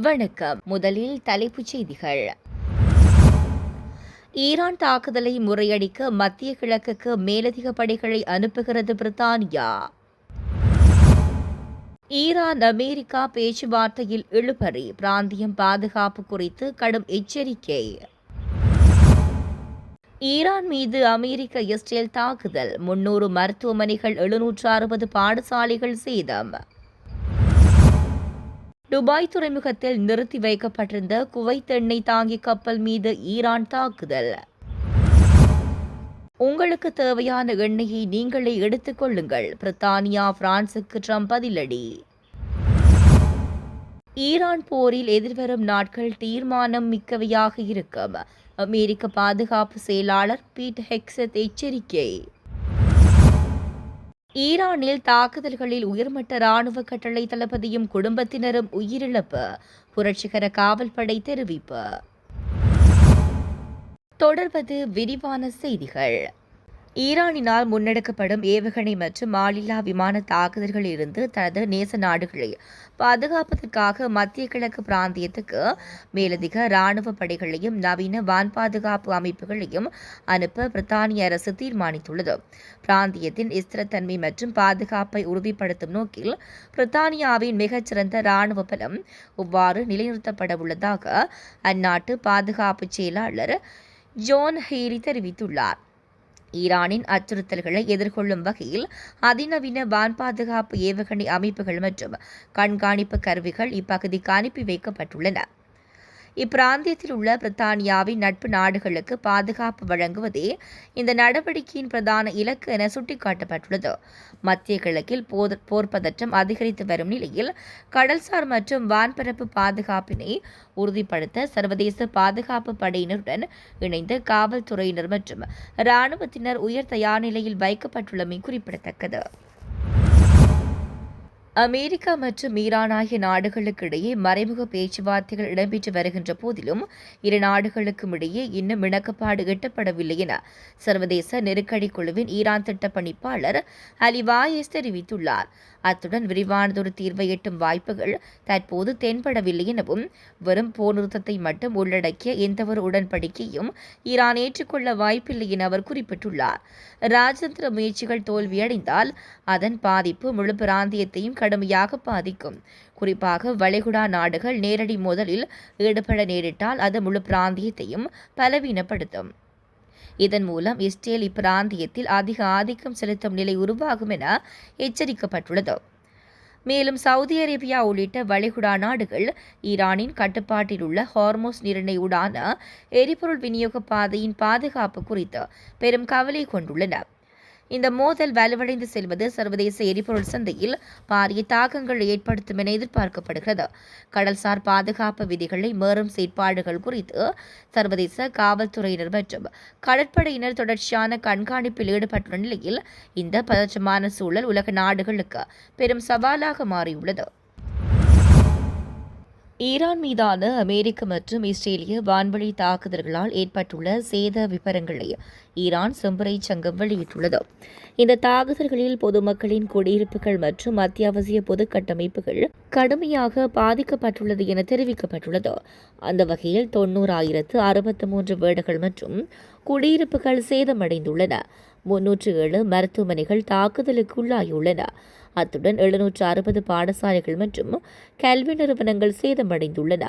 வணக்கம். முதலில் தலைப்புச் செய்திகள். ஈரான் தாக்குதலை முறியடிக்க மத்திய கிழக்குக்கு மேலதிக படைகளை அனுப்புகிறது பிரித்தானியா. ஈரான் அமெரிக்கா பேச்சுவார்த்தையில் இழுபறி, பிராந்தியம் பாதுகாப்பு குறித்து கடும் எச்சரிக்கை. ஈரான் மீது அமெரிக்க இஸ்ரேல் தாக்குதல், 300 மருத்துவமனைகள், 760 பாடசாலைகள் சேதம். துபாய் துறைமுகத்தில் நிறுத்தி வைக்கப்பட்டிருந்த குவைத் எண்ணெய் தாங்கி கப்பல் மீது ஈரான் தாக்குதல். உங்களுக்கு தேவையான எண்ணெயை நீங்களே எடுத்துக் கொள்ளுங்கள், பிரித்தானியா பிரான்சுக்கு ட்ரம்ப் பதிலடி. ஈரான் போரில் எதிர்வரும் நாட்கள் தீர்மானம் மிக்கவையாக இருக்கும், அமெரிக்க பாதுகாப்பு செயலாளர் பீட் ஹெக்ஸத் எச்சரிக்கை. ஈரானில் தாக்குதல்களில் உயர்மட்ட ராணுவ கட்டளை தளபதியும் குடும்பத்தினரும் உயிரிழப்பு, புரட்சிகர காவல்படை தெரிவிப்பு. தொடர்வது விரிவான செய்திகள். ஈரானினால் முன்னெடுக்கப்படும் ஏவுகணை மற்றும் ஆளில்லா விமான தாக்குதல்களில் இருந்து தனது நேச நாடுகளை பாதுகாப்பதற்காக மத்திய கிழக்கு பிராந்தியத்துக்கு மேலதிக ராணுவ படைகளையும் நவீன வான் பாதுகாப்பு அமைப்புகளையும் அனுப்ப பிரித்தானிய அரசு தீர்மானித்துள்ளது. பிராந்தியத்தின் ஸ்திரத்தன்மை மற்றும் பாதுகாப்பை உறுதிப்படுத்தும் நோக்கில் பிரித்தானியாவின் மிகச்சிறந்த ராணுவ பலம் இவ்வாறு நிலைநிறுத்தப்பட உள்ளதாக அந்நாட்டு பாதுகாப்பு செயலாளர் ஜோன் ஹீலி தெரிவித்துள்ளார். ஈரானின் அச்சுறுத்தல்களை எதிர்கொள்ளும் வகையில் அதிநவீன வான் பாதுகாப்பு ஏவுகணை அமைப்புகள் மற்றும் கண்காணிப்பு கருவிகள் இப்பகுதிக்கு அனுப்பி வைக்கப்பட்டுள்ளன. இப்பிராந்தியத்தில் உள்ள பிரித்தானியாவின் நட்பு நாடுகளுக்கு பாதுகாப்பு வழங்குவதே இந்த நடவடிக்கையின் பிரதான இலக்கு என சுட்டிக்காட்டப்பட்டுள்ளது. மத்திய கிழக்கில் போர் பதற்றம் அதிகரித்து வரும் நிலையில் கடல்சார் மற்றும் வான்பரப்பு பாதுகாப்பினை உறுதிப்படுத்த சர்வதேச பாதுகாப்பு படையினருடன் இணைந்த காவல்துறையினர் மற்றும் இராணுவத்தினர் உயர் தயார் நிலையில் வைக்கப்பட்டுள்ளமை குறிப்பிடத்தக்கது. அமெரிக்கா மற்றும் ஈரான் ஆகிய நாடுகளுக்கிடையே மறைமுக பேச்சுவார்த்தைகள் இடம்பெற்று வருகின்ற போதிலும் இரு நாடுகளுக்கும் இடையே இன்னும் இணக்கப்பாடு எட்டப்படவில்லை என சர்வதேச நெருக்கடி குழுவின் ஈரான் திட்ட பணிப்பாளர் அலி வாயேஸ் தெரிவித்துள்ளார். அத்துடன் விரிவானதொரு தீர்வை எட்டும் வாய்ப்புகள் தற்போது தென்படவில்லை எனவும் வெறும் போர் நிறுத்தத்தை மட்டும் உள்ளடக்கிய எந்தவொரு உடன்படிக்கையும் ஈரான் ஏற்றுக்கொள்ள வாய்ப்பில்லை என அவர் குறிப்பிட்டுள்ளார். ராஜதந்திர முயற்சிகள் தோல்வியடைந்தால் அதன் பாதிப்பு முழு பிராந்தியத்தையும் கடுமையாக பாதிக்கும். குறிப்பாக வளைகுடா நாடுகள் நேரடி மோதலில் ஈடுபட நேரிட்டால் அது முழு பிராந்தியத்தையும் பலவீனப்படுத்தும். இதன் மூலம் இஸ்ரேல் இப்பிராந்தியத்தில் அதிக ஆதிக்கம் செலுத்தும் நிலை உருவாகும் என எச்சரிக்கப்பட்டுள்ளது. மேலும் சவுதி அரேபியா உள்ளிட்ட வளைகுடா நாடுகள் ஈரானின் கட்டுப்பாட்டில் உள்ள ஹார்மோஸ் நீரிணையூடான எரிபொருள் விநியோக பாதையின் பாதுகாப்பு குறித்து பெரும் கவலை கொண்டுள்ளன. இந்த மோதல் வலுவடைந்து செல்வது சர்வதேச எரிபொருள் சந்தையில் பாரிய தாக்கங்கள் ஏற்படுத்தும் என எதிர்பார்க்கப்படுகிறது. கடல்சார் பாதுகாப்பு விதிகளை மீறும் செயற்பாடுகள் குறித்து சர்வதேச காவல்துறையினர் மற்றும் கடற்படையினர் தொடர்ச்சியான கண்காணிப்பில் ஈடுபட்டுள்ள நிலையில் இந்த பதற்றமான சூழல் உலக நாடுகளுக்கு பெரும் சவாலாக மாறியுள்ளது. ஈரான் மீதான அமெரிக்க மற்றும் இஸ்ரேலிய வான்வழி தாக்குதல்களால் ஏற்பட்டுள்ள சேத விவரங்களை ஈரான் செம்பறை சங்கம் வெளியிட்டுள்ளது. இந்த தாக்குதல்களில் பொதுமக்களின் குடியிருப்புகள் மற்றும் அத்தியாவசிய பொது கட்டமைப்புகள் கடுமையாக பாதிக்கப்பட்டுள்ளது என தெரிவிக்கப்பட்டுள்ளது. அந்த வகையில் 90,063 வீடுகள் மற்றும் குடியிருப்புகள் சேதமடைந்துள்ளன. 307 மருத்துவமனைகள் தாக்குதலுக்கு உள்ளாகியுள்ளன. அத்துடன் 760 பாடசாலைகள் மற்றும் கல்வி நிறுவனங்கள் சேதமடைந்துள்ளன.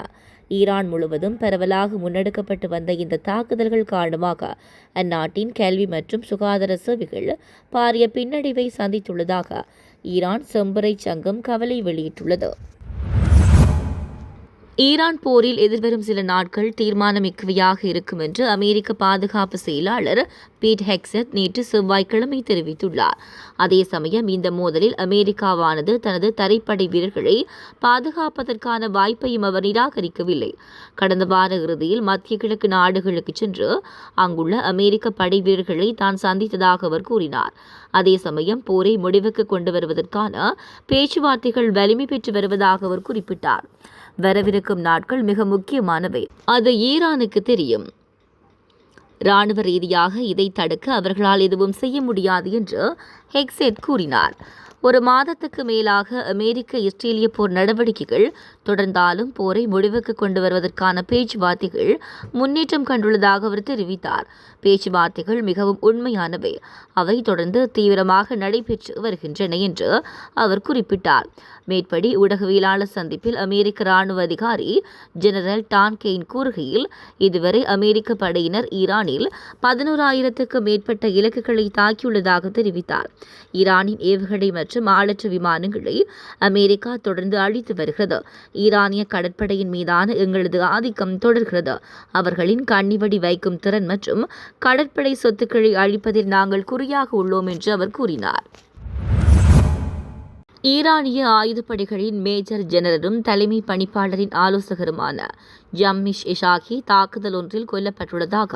ஈரான் முழுவதும் பரவலாக முன்னெடுக்கப்பட்டு வந்த இந்த தாக்குதல்கள் காரணமாக அந்நாட்டின் கல்வி மற்றும் சுகாதார சேவைகள் பாரிய பின்னடைவை சந்தித்துள்ளதாக ஈரான் செம்பறை சங்கம் கவலை வெளியிட்டுள்ளது. ஈரான் போரில் எதிர்வரும் சில நாட்கள் தீர்மானமிக்கவையாக இருக்கும் என்று அமெரிக்க பாதுகாப்பு செயலாளர் பீட் ஹெக்ஸத் நேற்று செவ்வாய்க்கிழமை தெரிவித்துள்ளார். அதே சமயம் இந்த மோதலில் அமெரிக்காவானது தனது தரைப்படை வீரர்களை பாதுகாப்பதற்கான வாய்ப்பையும் அவர் நிராகரிக்கவில்லை. கடந்த வார இறுதியில் மத்திய கிழக்கு நாடுகளுக்கு சென்று அங்குள்ள அமெரிக்க படை வீரர்களை தான் சந்தித்ததாக அவர் கூறினார். அதே சமயம் போரை முடிவுக்கு கொண்டு வருவதற்கான பேச்சுவார்த்தைகள் வலிமை பெற்று வருவதாக அவர் குறிப்பிட்டார். வரவிருக்கும் நாட்கள் மிக முக்கியமானவை, அது ஈரானுக்கு தெரியும். இராணுவ ரீதியாக இதை தடுக்க அவர்களால் எதுவும் செய்ய முடியாது என்று ஹெக்ஸெட் கூறினார். ஒரு மாதத்துக்கு மேலாக அமெரிக்க இஸ்ரேலிய போர் நடவடிக்கைகள் தொடர்ந்தாலும் போரை முடிவுக்கு கொண்டு வருவதற்கான பேச்சுவார்த்தைகள் முன்னேற்றம் கண்டுள்ளதாக அவர் தெரிவித்தார். பேச்சுவார்த்தைகள் மிகவும் உண்மையானவை, அவை தொடர்ந்து தீவிரமாக நடைபெற்று வருகின்றன என்று அவர் குறிப்பிட்டார். மேற்படி ஊடகவியலாளர் சந்திப்பில் அமெரிக்க ராணுவ அதிகாரி ஜெனரல் டான் கெயின் கூறுகையில், இதுவரை அமெரிக்க படையினர் ஈரானில் 11,000க்கும் மேற்பட்ட இலக்குகளை தாக்கியுள்ளதாக தெரிவித்தார். ஈரானின் ஏவுகணை மற்றும் ஆளற்ற விமானங்களை அமெரிக்கா தொடர்ந்து அழித்து வருகிறது. ஈரானிய கடற்படையின் மீதான எங்களது ஆதிக்கம் தொடர்கிறது. அவர்களின் கண்ணிவடி வைக்கும் திறன் மற்றும் கடற்படை சொத்துக்களை அழிப்பதில் நாங்கள் குறியாக உள்ளோம் என்று அவர் கூறினார். ஈரானிய ஆயுதப்படைகளின் மேஜர் ஜெனரலும் தலைமை பணிப்பாளரின் ஆலோசகருமான ஜம்மிஷ் இஷாகி தாக்குதல் ஒன்றில் கொல்லப்பட்டுள்ளதாக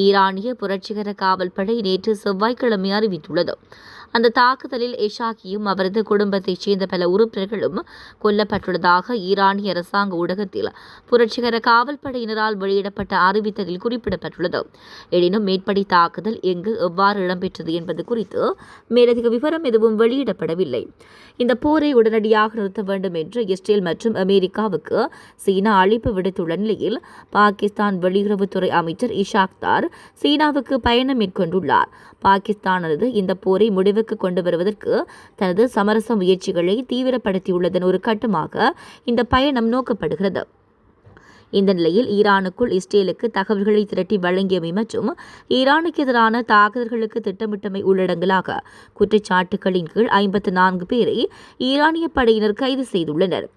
ஈரானிய புரட்சிகர காவல்படை நேற்று செவ்வாய்க்கிழமை அறிவித்துள்ளது. அந்த தாக்குதலில் இஷாகியும் அவரது குடும்பத்தைச் சேர்ந்த பல உறுப்பினர்களும் கொல்லப்பட்டுள்ளதாக ஈரானிய அரசாங்க ஊடகத்தில் புரட்சிகர காவல்படையினரால் வெளியிடப்பட்ட அறிவித்தலில் குறிப்பிடப்பட்டுள்ளது. எனினும் மேற்படி தாக்குதல் எங்கு எவ்வாறு இடம்பெற்றது என்பது குறித்து மேலதிக விவரம் எதுவும் வெளியிடப்படவில்லை. இந்த போரை உடனடியாக நிறுத்த வேண்டும் என்று இஸ்ரேல் மற்றும் அமெரிக்காவுக்கு சீனா அழைப்பு விடுத்துள்ள நிலையில் பாகிஸ்தான் வெளியுறவுத்துறை அமைச்சர் இஷாக் தார் சீனாவுக்கு பயணம் மேற்கொண்டுள்ளார். பாகிஸ்தானது இந்த போரை முடிவுக்கு கொண்டு வருவதற்கு தனது சமரச முயற்சிகளை தீவிரப்படுத்தியுள்ளதன் ஒரு கட்டமாக இந்த பயணம் நோக்கப்படுகிறது. இந்த நிலையில் ஈரானுக்குள் இஸ்ரேலுக்கு தகவல்களை திரட்டி வழங்கியமை மற்றும் ஈரானுக்கு எதிரான தாக்குதல்களுக்கு திட்டமிட்டமை உள்ளடங்கலாக குற்றச்சாட்டுகளின் கீழ் 54 பேரை ஈரானிய படையினர் கைது செய்துள்ளனர்.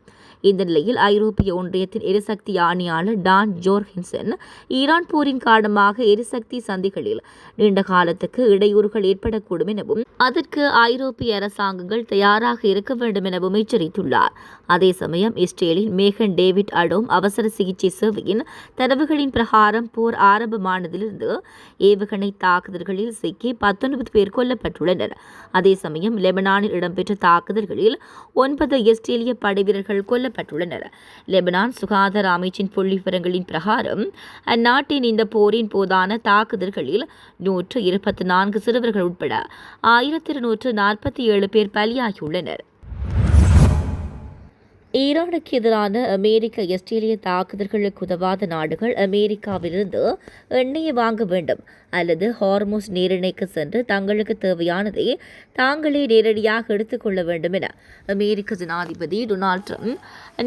இந்த நிலையில் ஐரோப்பிய ஒன்றியத்தின் எரிசக்தி ஆணையாளர் டான் ஜோர்ஹென்சன் ஈரான் போரின் காரணமாக எரிசக்தி சந்தைகளில் நீண்ட காலத்துக்கு இடையூறுகள் ஏற்படக்கூடும் எனவும் அதற்கு ஐரோப்பிய அரசாங்கங்கள் தயாராக இருக்க வேண்டும் எனவும் எச்சரித்துள்ளார். அதே சமயம் இஸ்ரேலின் மேகன் டேவிட் அடோம் அவசர சிகிச்சை சேவையின் தரவுகளின் பிரகாரம் போர் ஆரம்பமானதிலிருந்து ஏவுகணை தாக்குதல்களில் சிக்கி 19 பேர் கொல்லப்பட்டுள்ளனர். அதே சமயம் லெபனானில் இடம்பெற்ற தாக்குதல்களில் 9 இஸ்ரேலிய படைவீரர்கள் கொல்லப்பட்டுள்ளனர். லெபனான் சுகாதார அமைச்சின் புள்ளிவிவரங்களின் பிரகாரம் அந்நாட்டின் இந்த போரின் போதான தாக்குதல்களில் 124 சிறுவர்கள் உட்பட 1247 பேர் பலியாகியுள்ளனர். ஈரானுக்கு எதிரான அமெரிக்க இஸ்ரேலிய தாக்குதல்களுக்கு உதவாத நாடுகள் அமெரிக்காவிலிருந்து எண்ணெயை வாங்க வேண்டும் அல்லது ஹார்முஸ் நீரிணைக்கு சென்று தங்களுக்கு தேவையானதை தாங்களே நேரடியாக எடுத்துக்கொள்ள வேண்டும் என அமெரிக்க ஜனாதிபதி டொனால்ட் ட்ரம்ப்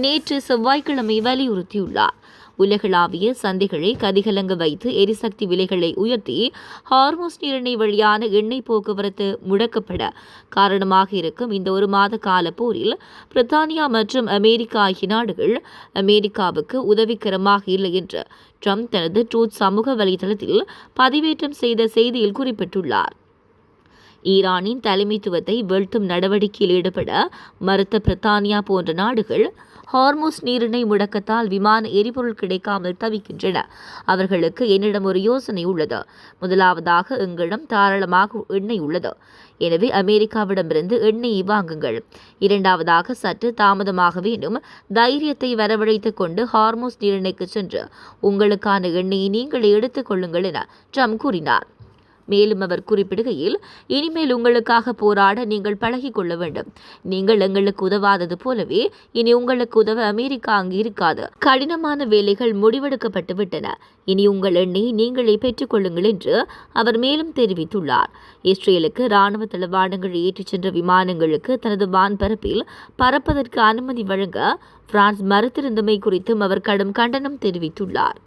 நேற்று செவ்வாய்க்கிழமை வலியுறுத்தியுள்ளார். உலகளாவிய சந்தைகளை கதிகலங்க வைத்து எரிசக்தி விலைகளை உயர்த்தி ஹார்முஸ் நீரிணை வழியான எண்ணெய் போக்குவரத்து முடக்கப்பட காரணமாக இருக்கும் இந்த ஒரு மாத கால போரில் பிரித்தானியா மற்றும் அமெரிக்கா ஆகிய நாடுகள் அமெரிக்காவுக்கு உதவிகரமாக இல்லை என்று ட்ரம்ப் தனது ட்ரூத் சமூக வலைதளத்தில் பதிவேற்றம் செய்த செய்தியில் குறிப்பிட்டுள்ளார். ஈரானின் தலைமைத்துவத்தை வீழ்த்தும் நடவடிக்கையில் ஈடுபட மறுத்த பிரித்தானியா போன்ற நாடுகள் ஹார்முஸ் நீரிணை முடக்கத்தால் விமான எரிபொருள் கிடைக்காமல் தவிக்கின்றன. அவர்களுக்கு என்னிடம் ஒரு யோசனை உள்ளது. முதலாவதாக எங்களிடம் தாராளமாக எண்ணெய் உள்ளது. எனவே அமெரிக்காவிடமிருந்து எண்ணெயை வாங்குங்கள். இரண்டாவதாக சற்று தாமதமாகவேனும் தைரியத்தை வரவழைத்துக் கொண்டு ஹார்முஸ் நீரிணைக்கு சென்று உங்களுக்கான எண்ணெயை நீங்களே எடுத்துக் கொள்ளுங்கள் என ட்ரம்ப் கூறினார். மேலும் அவர் குறிப்பிடுகையில், இனிமேல் உங்களுக்காக போராட நீங்கள் பழகிக் கொள்ள வேண்டும். நீங்கள் எங்களுக்கு உதவாதது போலவே இனி உங்களுக்கு உதவ அமெரிக்கா அங்கு இருக்காது. கடினமான வேலைகள் முடிவெடுக்கப்பட்டு விட்டன. இனி உங்கள் எண்ணெயை நீங்களே பெற்றுக் கொள்ளுங்கள் என்று அவர் மேலும் தெரிவித்துள்ளார். இஸ்ரேலுக்கு ராணுவ தளவாடங்கள் ஏற்றிச் சென்ற விமானங்களுக்கு தனது வான்பரப்பில் பறப்பதற்கு அனுமதி வழங்க பிரான்ஸ் மறுத்திருந்தமை குறித்தும் அவர் கடும் கண்டனம் தெரிவித்துள்ளார்.